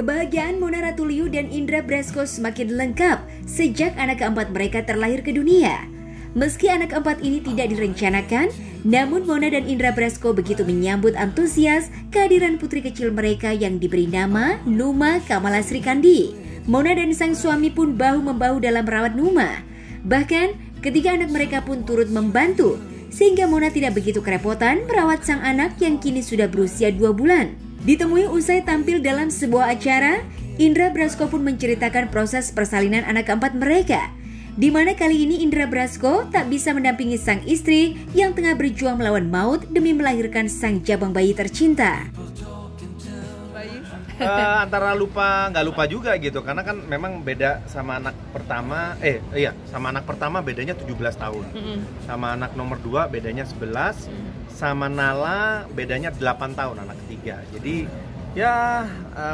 Kebahagiaan Mona Ratuliu dan Indra Brasko semakin lengkap sejak anak keempat mereka terlahir ke dunia. Meski anak keempat ini tidak direncanakan, namun Mona dan Indra Brasko begitu menyambut antusias kehadiran putri kecil mereka yang diberi nama Numa Kamala Srikandi. Mona dan sang suami pun bahu-membahu dalam merawat Numa. Bahkan, ketiga anak mereka pun turut membantu, sehingga Mona tidak begitu kerepotan merawat sang anak yang kini sudah berusia 2 bulan. Ditemui usai tampil dalam sebuah acara, Indra Brasko pun menceritakan proses persalinan anak keempat mereka, di mana kali ini Indra Brasko tak bisa mendampingi sang istri yang tengah berjuang melawan maut demi melahirkan sang jabang bayi tercinta. Antara lupa nggak lupa juga gitu, karena kan memang beda sama anak pertama, sama anak pertama bedanya 17 tahun, sama anak nomor 2 bedanya 11, sama Nala bedanya 8 tahun anak ketiga. Jadi ya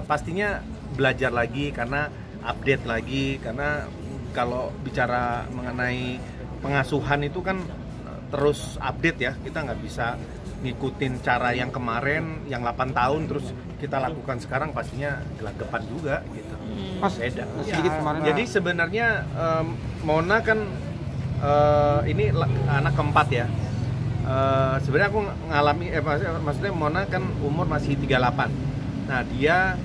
pastinya belajar lagi, karena update lagi, karena kalau bicara mengenai pengasuhan itu kan terus update ya, kita nggak bisa ngikutin cara yang kemarin yang 8 tahun terus kita lakukan sekarang, pastinya gelagapan juga gitu. Beda. Jadi sebenarnya Mona kan ini anak keempat ya. Sebenarnya aku ngalami maksudnya Mona kan umur masih 38. Nah, dia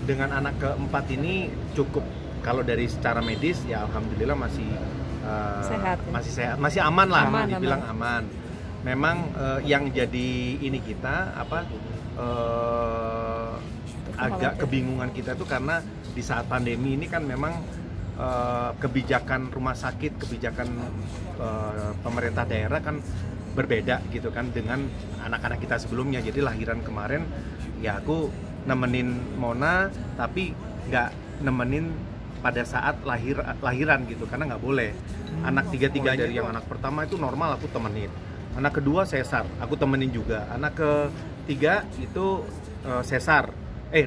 dengan anak keempat ini cukup, kalau dari secara medis ya alhamdulillah masih sehat, ya? Masih sehat, masih aman lah, dibilang aman. Memang yang jadi ini kita agak kebingungan kita tuh karena di saat pandemi ini kan memang kebijakan rumah sakit, kebijakan pemerintah daerah kan berbeda gitu kan dengan anak-anak kita sebelumnya. Jadi lahiran kemarin ya aku nemenin Mona, tapi nggak nemenin pada saat lahiran gitu, karena nggak boleh. Anak tiga-tiganya dari yang anak pertama itu normal aku temenin, anak kedua sesar aku temenin juga, anak ketiga itu sesar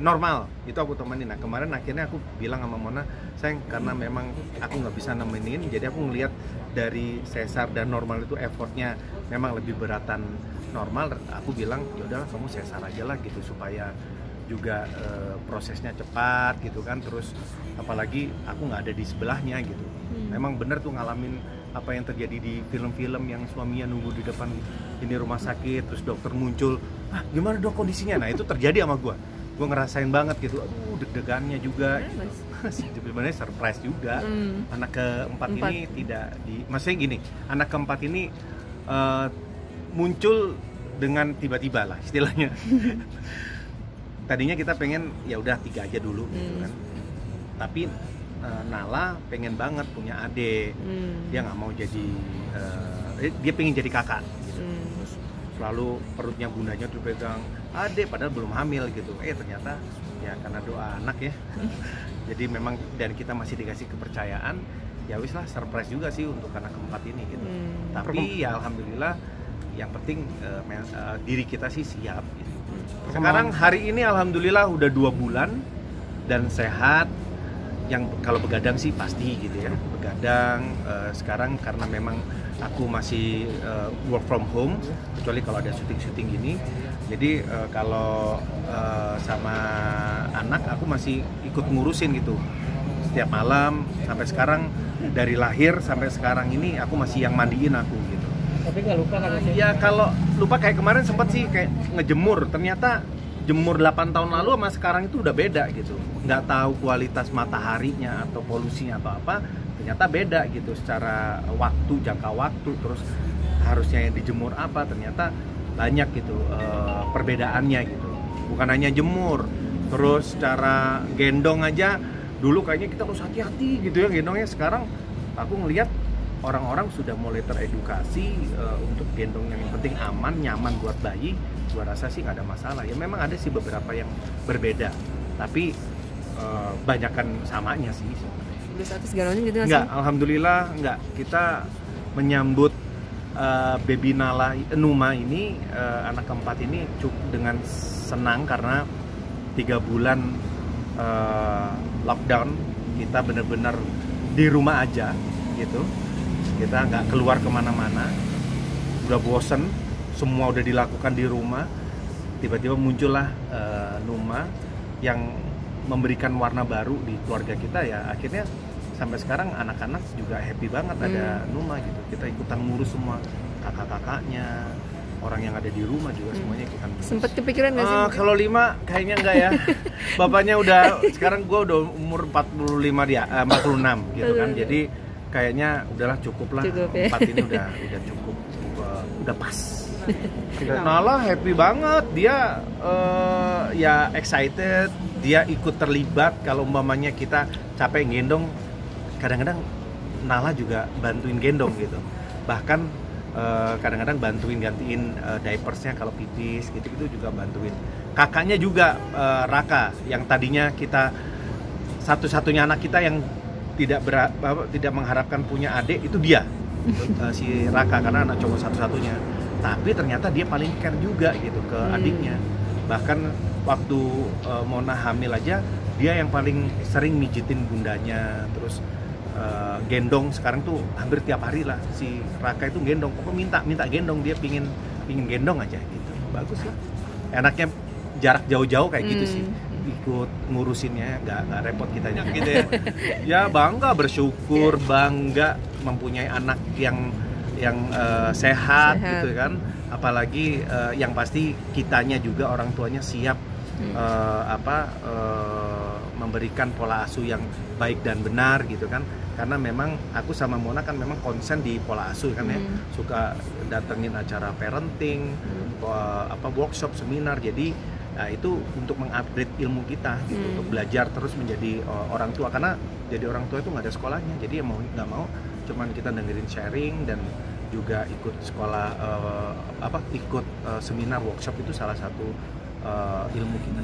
normal itu aku temenin. Nah, kemarin akhirnya aku bilang sama Mona, sayang, karena memang aku nggak bisa nemenin, jadi aku ngelihat dari sesar dan normal itu effortnya memang lebih beratan normal. Aku bilang ya udahlah kamu sesar aja lah gitu, supaya juga prosesnya cepat gitu kan. Terus apalagi aku nggak ada di sebelahnya gitu. Memang bener tuh ngalamin apa yang terjadi di film-film yang suaminya nunggu di depan ini rumah sakit, terus dokter muncul, gimana dok kondisinya? Nah, itu terjadi sama gue ngerasain banget gitu. Aduh, deg-degannya juga gitu. Sebenarnya surprise juga. Anak keempat ini tidak maksudnya gini, anak keempat ini muncul dengan tiba-tiba lah istilahnya. Tadinya kita pengen ya udah 3 aja dulu gitu kan, tapi Nala pengen banget punya adik. Dia nggak mau jadi dia pengen jadi kakak gitu. Terus selalu perutnya bundanya tuh pegang adik padahal belum hamil gitu. Ternyata ya karena doa anak ya. Jadi memang, dan kita masih dikasih kepercayaan, ya wis lah, surprise juga sih untuk anak keempat ini gitu. Tapi ya alhamdulillah, yang penting diri kita sih siap gitu. Sekarang hari ini alhamdulillah udah 2 bulan dan sehat. Yang kalau begadang sih pasti gitu ya, begadang. Sekarang karena memang aku masih work from home, kecuali kalau ada syuting-syuting gini. Jadi kalau sama anak aku masih ikut ngurusin gitu setiap malam. Sampai sekarang, dari lahir sampai sekarang ini aku masih yang mandiin aku gitu. Tapi nggak lupa kan? Ya kalau lupa kayak kemarin sempat sih kayak ngejemur, ternyata jemur 8 tahun lalu sama sekarang itu udah beda gitu. Nggak tahu kualitas mataharinya atau polusinya atau apa, ternyata beda gitu secara waktu, jangka waktu. Terus harusnya yang dijemur apa, ternyata banyak gitu perbedaannya gitu. Bukan hanya jemur, terus cara gendong aja dulu kayaknya kita harus hati-hati gitu ya gendongnya. Sekarang aku ngelihat orang-orang sudah mulai teredukasi untuk gendong yang penting aman, nyaman buat bayi. Gua rasa sih nggak ada masalah. Ya memang ada sih beberapa yang berbeda, tapi banyakan samanya sih. Udah status galonnya gitu nggak? Nggak, alhamdulillah nggak. Kita menyambut baby Numa ini, anak keempat ini cukup dengan senang, karena 3 bulan lockdown kita benar-benar di rumah aja gitu. Kita nggak keluar kemana-mana, udah bosen, semua udah dilakukan di rumah. Tiba-tiba muncullah Numa yang memberikan warna baru di keluarga kita ya. Akhirnya sampai sekarang anak-anak juga happy banget ada Numa gitu. Kita ikutan ngurus semua, kakak-kakaknya, orang yang ada di rumah juga semuanya ikutan ngurus. Sempet kepikiran nggak sih? Kalau 5 kayaknya enggak ya. Bapaknya udah, sekarang gue udah umur 45 dia, 46 gitu kan. Jadi kayaknya udahlah cukup lah. Cukup, ya? 4 ini udah cukup, udah pas. Nala happy banget, dia ya excited, dia ikut terlibat. Kalau umpamanya kita capek gendong, kadang-kadang Nala juga bantuin gendong gitu. Bahkan kadang-kadang bantuin gantiin diapersnya kalau pipis gitu-gitu juga bantuin. Kakaknya juga Raka, yang tadinya kita satu-satunya anak kita yang tidak mengharapkan punya adik, itu dia si Raka, karena anak cowok satu-satunya. Tapi ternyata dia paling care juga gitu ke adiknya. Bahkan waktu Mona hamil aja, dia yang paling sering mijitin bundanya, terus gendong. Sekarang tuh hampir tiap hari lah si Raka itu gendong. Pokoknya minta gendong, dia pingin gendong aja gitu. Bagus lah. Enaknya jarak jauh-jauh kayak gitu sih. Ikut ngurusinnya, nggak repot kitanya gitu ya. Ya bangga, bersyukur, bangga mempunyai anak yang sehat gitu kan. Apalagi yang pasti kitanya juga, orang tuanya siap memberikan pola asuh yang baik dan benar gitu kan. Karena memang aku sama Mona kan memang konsen di pola asuh kan ya, suka datengin acara parenting, workshop, seminar. Jadi itu untuk mengupgrade ilmu kita gitu, untuk belajar terus menjadi orang tua. Karena jadi orang tua itu nggak ada sekolahnya, jadi mau nggak mau cuman kita dengerin sharing dan juga ikut sekolah ikut seminar, workshop, itu salah satu ilmu kita.